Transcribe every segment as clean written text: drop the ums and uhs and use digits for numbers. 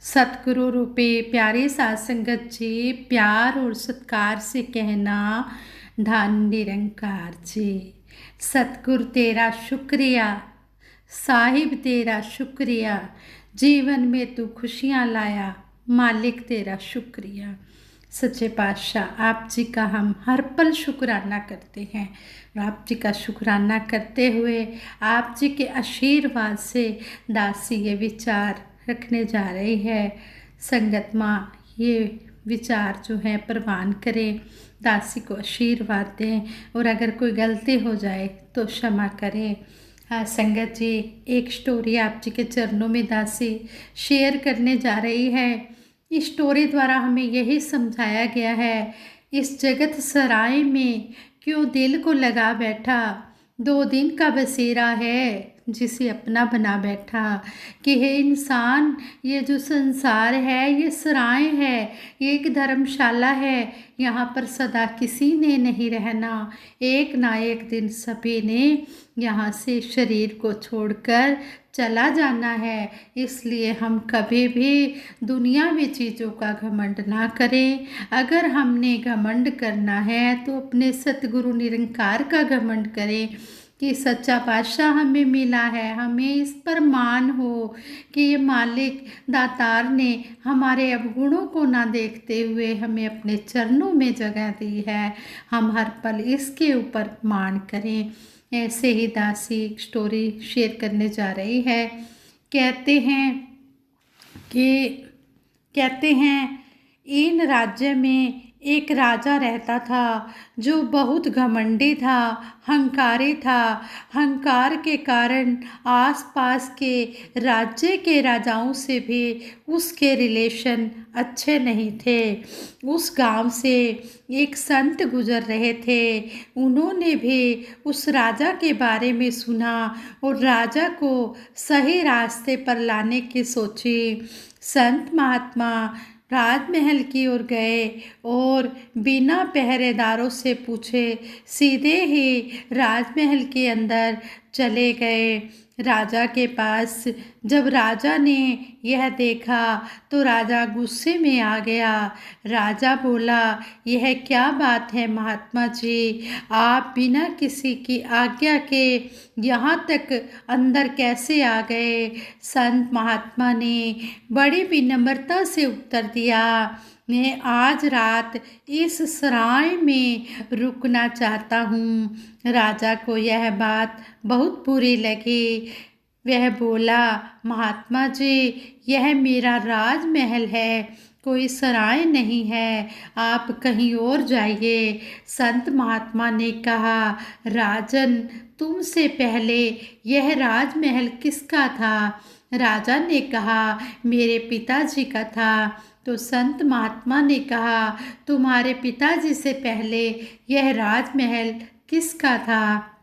सतगुरु रूपे प्यारे साध संगत जी, प्यार और सत्कार से कहना धन निरंकार जी। सतगुरु तेरा शुक्रिया, साहिब तेरा शुक्रिया, जीवन में तू खुशियाँ लाया, मालिक तेरा शुक्रिया। सच्चे पातशाह आप जी का हम हर पल शुक्राना करते हैं और आप जी का शुक्राना करते हुए आप जी के आशीर्वाद से दासी ये विचार रखने जा रही है। संगत माँ ये विचार जो है प्रवान करें, दासी को आशीर्वाद दें और अगर कोई गलती हो जाए तो क्षमा करें। हाँ संगत जी, एक स्टोरी आप जी के चरणों में दासी शेयर करने जा रही है। इस स्टोरी द्वारा हमें यही समझाया गया है, इस जगत सराय में क्यों दिल को लगा बैठा, 2 दिन का बसेरा है जिसे अपना बना बैठा। कि हे इंसान, ये जो संसार है ये सराय है, ये एक धर्मशाला है, यहाँ पर सदा किसी ने नहीं रहना। एक ना एक दिन सभी ने यहाँ से शरीर को छोड़कर चला जाना है। इसलिए हम कभी भी दुनियावी चीज़ों का घमंड ना करें। अगर हमने घमंड करना है तो अपने सतगुरु निरंकार का घमंड करें कि सच्चा पातशाह हमें मिला है, हमें इस पर मान हो कि ये मालिक दातार ने हमारे अवगुणों को ना देखते हुए हमें अपने चरणों में जगह दी है। हम हर पल इसके ऊपर मान करें। ऐसे ही दासी एक स्टोरी शेयर करने जा रही है। कहते हैं इन राज्य में एक राजा रहता था जो बहुत घमंडी था, हंकारी था। हंकार के कारण आसपास के राज्य के राजाओं से भी उसके रिलेशन अच्छे नहीं थे। उस गांव से एक संत गुजर रहे थे। उन्होंने भी उस राजा के बारे में सुना और राजा को सही रास्ते पर लाने की सोची। संत महात्मा राजमहल की ओर गए और बिना पहरेदारों से पूछे सीधे ही राजमहल के अंदर चले गए। राजा के पास जब राजा ने यह देखा तो राजा गुस्से में आ गया। राजा बोला, यह क्या बात है महात्मा जी, आप बिना किसी की आज्ञा के यहाँ तक अंदर कैसे आ गए? संत महात्मा ने बड़ी विनम्रता से उत्तर दिया, मैं आज रात इस सराय में रुकना चाहता हूँ। राजा को यह बात बहुत बुरी लगी। वह बोला, महात्मा जी यह मेरा राजमहल है, कोई सराय नहीं है, आप कहीं और जाइए। संत महात्मा ने कहा, राजन तुमसे पहले यह राजमहल किसका था? राजा ने कहा, मेरे पिताजी का था। तो संत महात्मा ने कहा, तुम्हारे पिताजी से पहले यह राजमहल किसका था?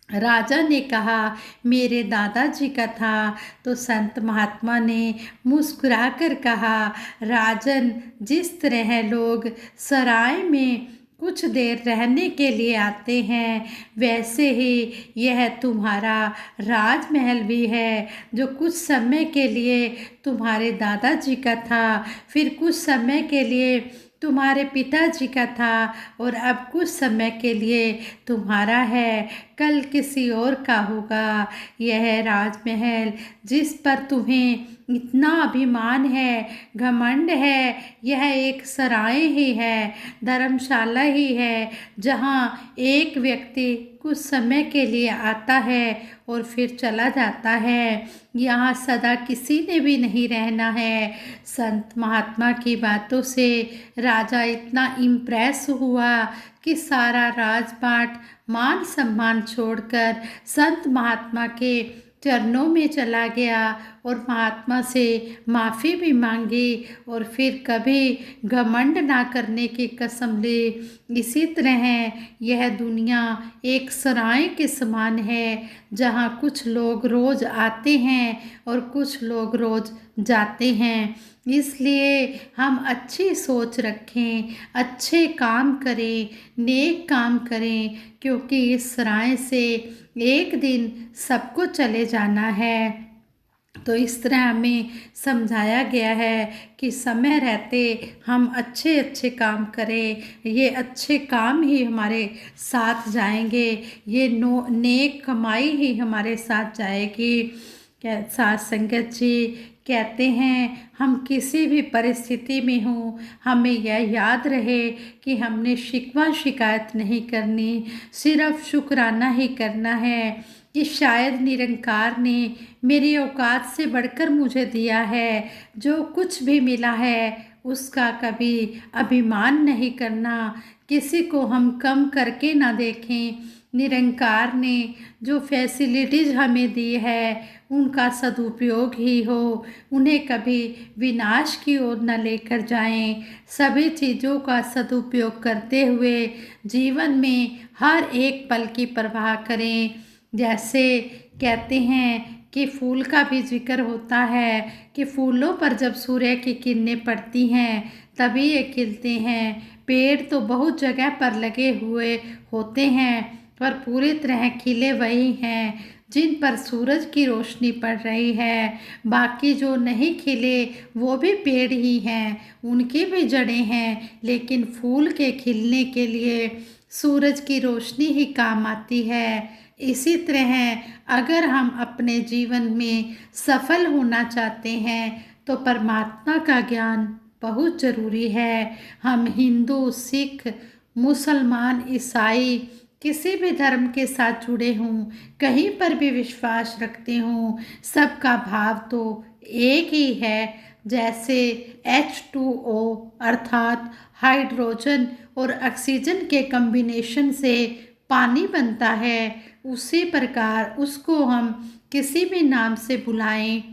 राजा ने कहा, मेरे दादाजी का था। तो संत महात्मा ने मुस्कुराकर कहा, राजन जिस तरह लोग सराय में कुछ देर रहने के लिए आते हैं, वैसे ही यह तुम्हारा राजमहल भी है, जो कुछ समय के लिए तुम्हारे दादाजी का था, फिर कुछ समय के लिए तुम्हारे पिताजी का था और अब कुछ समय के लिए तुम्हारा है, कल किसी और का होगा। यह राजमहल जिस पर तुम्हें इतना अभिमान है, घमंड है, यह एक सराय ही है, धर्मशाला ही है, जहाँ एक व्यक्ति कुछ समय के लिए आता है और फिर चला जाता है। यहाँ सदा किसी ने भी नहीं रहना है। संत महात्मा की बातों से राजा इतना इम्प्रेस हुआ कि सारा राजपाट मान सम्मान छोड़कर संत महात्मा के चरणों में चला गया और महात्मा से माफ़ी भी मांगी और फिर कभी घमंड ना करने की कसम ली। इसी तरह यह दुनिया एक सराय के समान है, जहाँ कुछ लोग रोज़ आते हैं और कुछ लोग रोज़ जाते हैं। इसलिए हम अच्छी सोच रखें, अच्छे काम करें, नेक काम करें, क्योंकि इस सराय से एक दिन सबको चले जाना है। तो इस तरह हमें समझाया गया है कि समय रहते हम अच्छे अच्छे काम करें, ये अच्छे काम ही हमारे साथ जाएंगे, ये नेक कमाई ही हमारे साथ जाएगी। साथ संगत जी कहते हैं हम किसी भी परिस्थिति में हों, हमें यह याद रहे कि हमने शिकवा शिकायत नहीं करनी, सिर्फ शुक्राना ही करना है कि शायद निरंकार ने मेरी औकात से बढ़कर मुझे दिया है। जो कुछ भी मिला है उसका कभी अभिमान नहीं करना, किसी को हम कम करके ना देखें। निरंकार ने जो फैसिलिटीज़ हमें दी है उनका सदुपयोग ही हो, उन्हें कभी विनाश की ओर न लेकर जाएं। सभी चीज़ों का सदुपयोग करते हुए जीवन में हर एक पल की परवाह करें। जैसे कहते हैं कि फूल का भी जिक्र होता है कि फूलों पर जब सूर्य की किरणें पड़ती हैं तभी ये खिलते हैं। पेड़ तो बहुत जगह पर लगे हुए होते हैं पर पूरी तरह खिले वही हैं जिन पर सूरज की रोशनी पड़ रही है। बाकी जो नहीं खिले वो भी पेड़ ही हैं, उनकी भी जड़ें हैं, लेकिन फूल के खिलने के लिए सूरज की रोशनी ही काम आती है। इसी तरह अगर हम अपने जीवन में सफल होना चाहते हैं तो परमात्मा का ज्ञान बहुत ज़रूरी है। हम हिंदू, सिख, मुसलमान, ईसाई किसी भी धर्म के साथ जुड़े हों, कहीं पर भी विश्वास रखते हों, सबका भाव तो एक ही है। जैसे H2O अर्थात हाइड्रोजन और ऑक्सीजन के कॉम्बिनेशन से पानी बनता है, उसी प्रकार उसको हम किसी भी नाम से बुलाएं,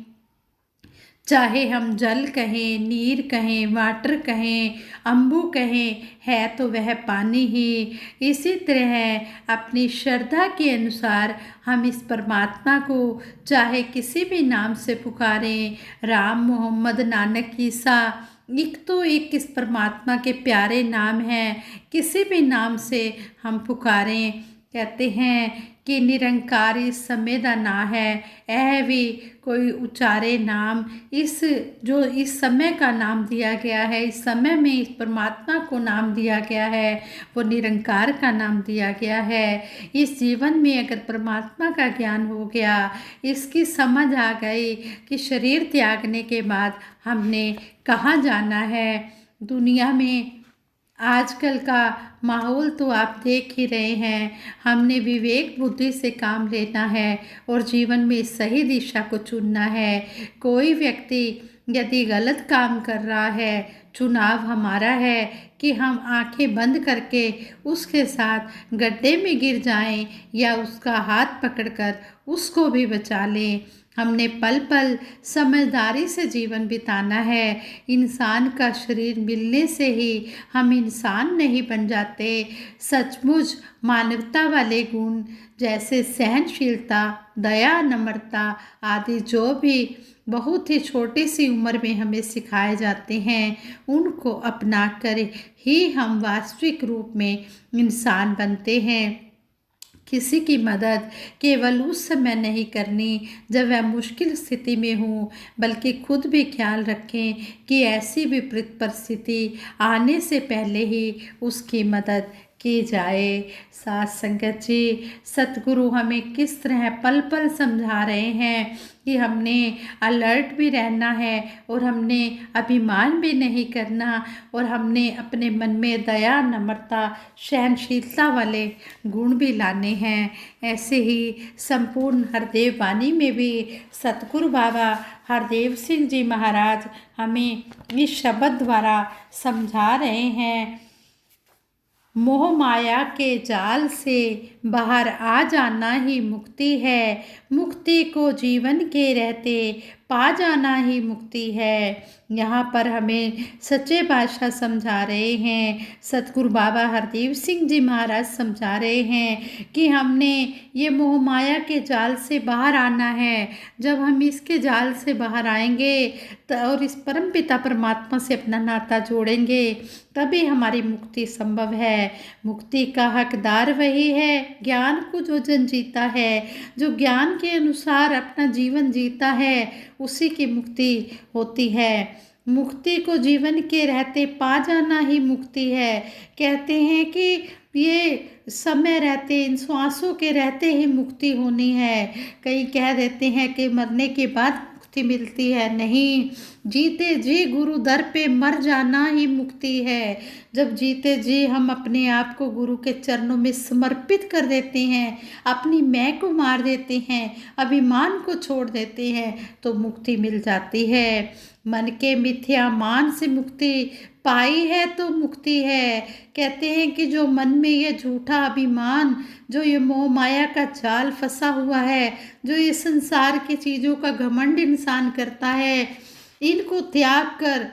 चाहे हम जल कहें, नीर कहें, वाटर कहें, अम्बू कहें, है तो वह पानी ही। इसी तरह अपनी श्रद्धा के अनुसार हम इस परमात्मा को चाहे किसी भी नाम से पुकारें, राम, मोहम्मद, नानक, ईसा, एक तो एक इस परमात्मा के प्यारे नाम हैं, किसी भी नाम से हम पुकारें। कहते हैं कि निरंकार इस समय दा ना है, यह भी कोई उचारे नाम। इस जो इस समय का नाम दिया गया है, इस समय में इस परमात्मा को नाम दिया गया है, वो निरंकार का नाम दिया गया है। इस जीवन में अगर परमात्मा का ज्ञान हो गया, इसकी समझ आ गई कि शरीर त्यागने के बाद हमने कहाँ जाना है। दुनिया में आजकल का माहौल तो आप देख ही रहे हैं, हमने विवेक बुद्धि से काम लेना है और जीवन में सही दिशा को चुनना है। कोई व्यक्ति यदि गलत काम कर रहा है, चुनाव हमारा है कि हम आंखें बंद करके उसके साथ गड्ढे में गिर जाएं या उसका हाथ पकड़कर उसको भी बचा लें। हमने पल पल समझदारी से जीवन बिताना है। इंसान का शरीर मिलने से ही हम इंसान नहीं बन जाते। सचमुच मानवता वाले गुण जैसे सहनशीलता, दया, नम्रता आदि जो भी बहुत ही छोटी सी उम्र में हमें सिखाए जाते हैं, उनको अपना कर ही हम वास्तविक रूप में इंसान बनते हैं। किसी की मदद केवल उस समय नहीं करनी जब वह मुश्किल स्थिति में हो, बल्कि खुद भी ख्याल रखें कि ऐसी विपरीत परिस्थिति आने से पहले ही उसकी मदद की जाए। साथ संगत जी, सतगुरु हमें किस तरह पल पल समझा रहे हैं कि हमने अलर्ट भी रहना है और हमने अभिमान भी नहीं करना और हमने अपने मन में दया, नम्रता, सहनशीलता वाले गुण भी लाने हैं। ऐसे ही संपूर्ण हरदेव वाणी में भी सतगुरु बाबा हरदेव सिंह जी महाराज हमें इस शब्द द्वारा समझा रहे हैं, मोह माया के जाल से बाहर आ जाना ही मुक्ति है, मुक्ति को जीवन के रहते पा जाना ही मुक्ति है। यहाँ पर हमें सच्चे बादशाह समझा रहे हैं, सतगुरु बाबा हरदेव सिंह जी महाराज समझा रहे हैं कि हमने ये मोह माया के जाल से बाहर आना है। जब हम इसके जाल से बाहर आएंगे और इस परम पिता परमात्मा से अपना नाता जोड़ेंगे, तभी हमारी मुक्ति संभव है। मुक्ति का हकदार वही है ज्ञान को जो जन जीता है, जो ज्ञान के अनुसार अपना जीवन जीता है, उसी की मुक्ति होती है। मुक्ति को जीवन के रहते पा जाना ही मुक्ति है। कहते हैं कि ये समय रहते, इन श्वासों के रहते ही मुक्ति होनी है। कई कह देते हैं कि मरने के बाद मुक्ति मिलती है, नहीं, जीते जी गुरु दर पे मर जाना ही मुक्ति है। जब जीते जी हम अपने आप को गुरु के चरणों में समर्पित कर देते हैं, अपनी मैं को मार देते हैं, अभिमान को छोड़ देते हैं, तो मुक्ति मिल जाती है। मन के मिथ्या मान से मुक्ति पाई है तो मुक्ति है। कहते हैं कि जो मन में ये झूठा अभिमान, जो ये मोह माया का जाल फंसा हुआ है, जो ये संसार की चीज़ों का घमंड इंसान करता है, इनको त्याग कर,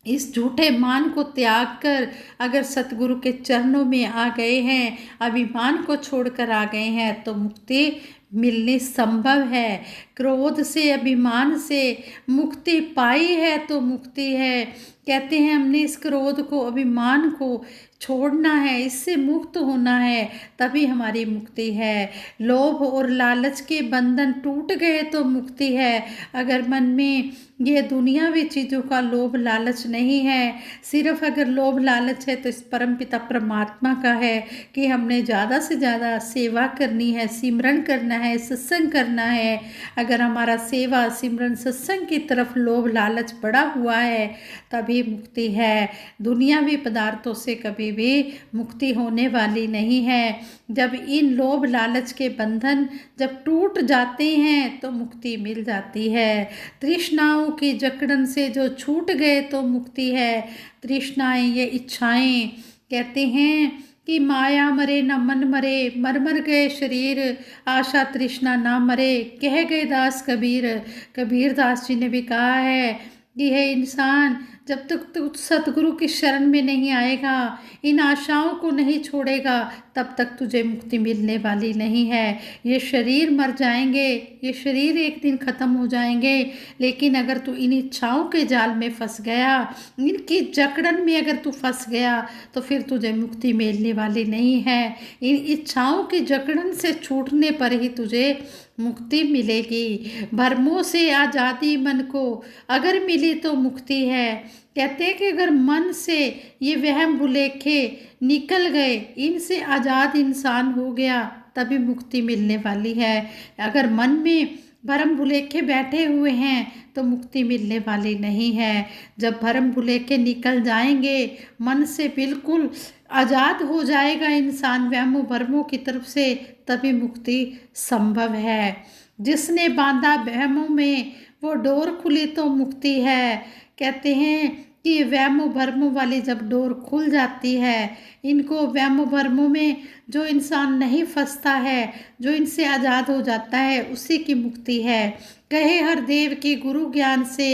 इस झूठे मान को त्याग कर अगर सतगुरु के चरणों में आ गए हैं, अभिमान को छोड़कर आ गए हैं, तो मुक्ति मिलनी संभव है। क्रोध से, अभिमान से मुक्ति पाई है तो मुक्ति है। कहते हैं हमने इस क्रोध को, अभिमान को छोड़ना है, इससे मुक्त होना है, तभी हमारी मुक्ति है। लोभ और लालच के बंधन टूट गए तो मुक्ति है। अगर मन में ये दुनियावी चीज़ों का लोभ लालच नहीं है, सिर्फ अगर लोभ लालच है तो इस परमपिता परमात्मा का है कि हमने ज़्यादा से ज़्यादा सेवा करनी है, सिमरन करना है, सत्संग करना है। अगर हमारा सेवा, सिमरन, सत्संग की तरफ लोभ लालच बढ़ा हुआ है, तभी मुक्ति है। दुनियावी पदार्थों से कभी भी मुक्ति होने वाली नहीं है। जब इन लोभ लालच के बंधन जब टूट जाते हैं तो मुक्ति मिल जाती है। तृष्णाओं की जकड़न से जो छूट गए तो मुक्ति है। तृष्णाएं, ये इच्छाएं, कहते हैं कि माया मरे न मन मरे, मर मर गए शरीर, आशा तृष्णा ना मरे, कह गए दास कबीर। कबीर दास जी ने भी कहा है कि है इंसान, जब तक तू सतगुरु की शरण में नहीं आएगा, इन आशाओं को नहीं छोड़ेगा, तब तक तुझे मुक्ति मिलने वाली नहीं है। ये शरीर मर जाएंगे, ये शरीर एक दिन ख़त्म हो जाएंगे, लेकिन अगर तू इन इच्छाओं के जाल में फंस गया, इनकी जकड़न में अगर तू फंस गया, तो फिर तुझे मुक्ति मिलने वाली नहीं है। इन इच्छाओं की जकड़न से छूटने पर ही तुझे मुक्ति मिलेगी। भरमों से आज़ादी मन को अगर मिली तो मुक्ति है। कहते हैं कि अगर मन से ये वहम भुलेखे निकल गए, इनसे आज़ाद इंसान हो गया, तभी मुक्ति मिलने वाली है। अगर मन में भरम भुलेखे बैठे हुए हैं तो मुक्ति मिलने वाली नहीं है। जब भरम भुलेखे निकल जाएंगे, मन से बिल्कुल आज़ाद हो जाएगा इंसान वहमों भरमों की तरफ से, तभी मुक्ति संभव है। जिसने बांधा वहमों में वो डोर खुली तो मुक्ति है। कहते हैं कि वहमों भरमों वाली जब डोर खुल जाती है, इनको वहमों भरमों में जो इंसान नहीं फंसता है, जो इनसे आज़ाद हो जाता है, उसी की मुक्ति है। कहे हर देव की गुरु ज्ञान से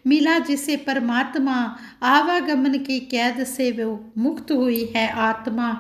मिला जिसे परमात्मा, आवागमन की कैद से वो मुक्त हुई है आत्मा।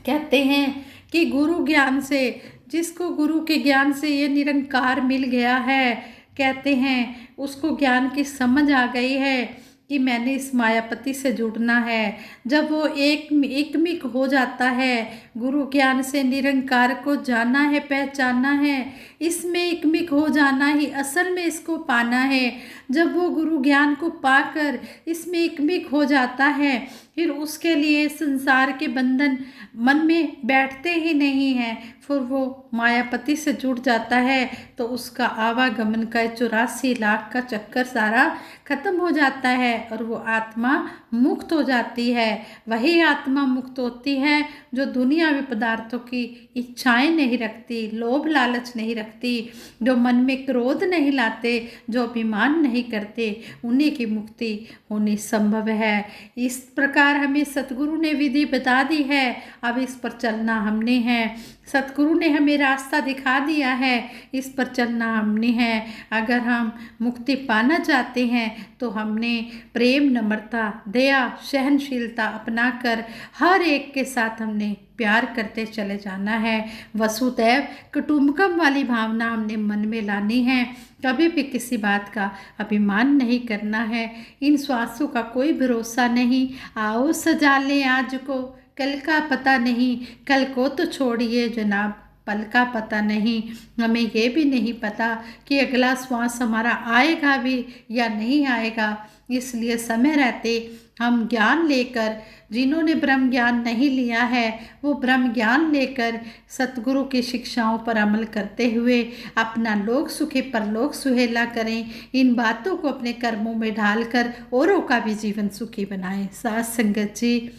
कहते हैं कि गुरु ज्ञान से, जिसको गुरु के ज्ञान से ये निरंकार मिल गया है, कहते हैं उसको ज्ञान की समझ आ गई है कि मैंने इस मायापति से जुड़ना है। जब वो एकमिक हो जाता है, गुरु ज्ञान से निरंकार को जाना है, पहचाना है, इसमें एकमिक हो जाना ही असल में इसको पाना है। जब वो गुरु ज्ञान को पाकर इसमें एकमिक हो जाता है, फिर उसके लिए संसार के बंधन मन में बैठते ही नहीं हैं। फिर वो मायापति से जुड़ जाता है तो उसका आवागमन का 84 लाख का चक्कर सारा खत्म हो जाता है और वो आत्मा मुक्त हो जाती है। वही आत्मा मुक्त होती है जो दुनियावी पदार्थों की इच्छाएं नहीं रखती, लोभ लालच नहीं रखती, जो मन में क्रोध नहीं लाते, जो अभिमान नहीं करते, उन्हीं की मुक्ति होनी संभव है। इस प्रकार हमें सतगुरु ने विधि बता दी है, अब इस पर चलना हमने है। सतगुरु ने हमें रास्ता दिखा दिया है, इस पर चलना हमने है। अगर हम मुक्ति पाना चाहते हैं तो हमने प्रेम, नम्रता, दया, सहनशीलता अपनाकर हर एक के साथ हमने प्यार करते चले जाना है। वसुदैव कुटुंबकम वाली भावना हमने मन में लानी है। कभी भी किसी बात का अभिमान नहीं करना है। इन श्वासों का कोई भरोसा नहीं। आओ सजा लें आज को, कल का पता नहीं, कल को तो छोड़िए जनाब, पल का पता नहीं। हमें ये भी नहीं पता कि अगला श्वास हमारा आएगा भी या नहीं आएगा। इसलिए समय रहते हम ज्ञान लेकर, जिन्होंने ब्रह्म ज्ञान नहीं लिया है वो ब्रह्म ज्ञान लेकर सतगुरु की शिक्षाओं पर अमल करते हुए अपना लोक सुखी परलोक सुहेला करें। इन बातों को अपने कर्मों में ढालकर औरों का भी जीवन सुखी बनाएं। साथ संगत जी,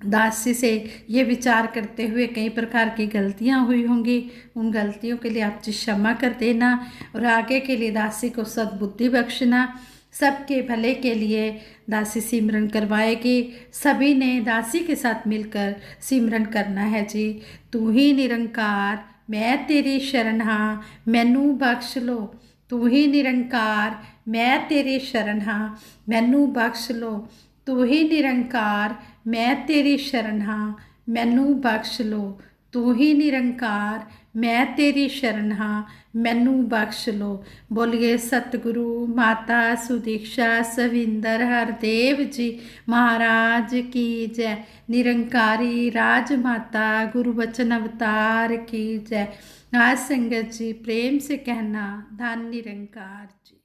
दासी से ये विचार करते हुए कई प्रकार की गलतियां हुई होंगी, उन गलतियों के लिए आप जी क्षमा कर देना और आगे के लिए दासी को सद्बुद्धि बख्शना। सबके भले के लिए दासी सिमरन करवाएगी। सभी ने दासी के साथ मिलकर सिमरन करना है जी। तू ही निरंकार मैं तेरी शरण हाँ, मैनू बख्श लो। तू ही निरंकार मैं तेरी शरण हाँ, मैनू बख्श लो। तू ही निरंकार मैं तेरी शरण हाँ, मैनू बख्श लो। तू ही निरंकार मैं तेरी शरण हाँ, मैनू बख्श लो। बोलिए सतगुरु माता सुदीक्षा सविंदर हरदेव जी महाराज की जय। निरंकारी राजमाता गुरु वचन अवतार की जय। आज संगत जी प्रेम से कहना धन निरंकार जी।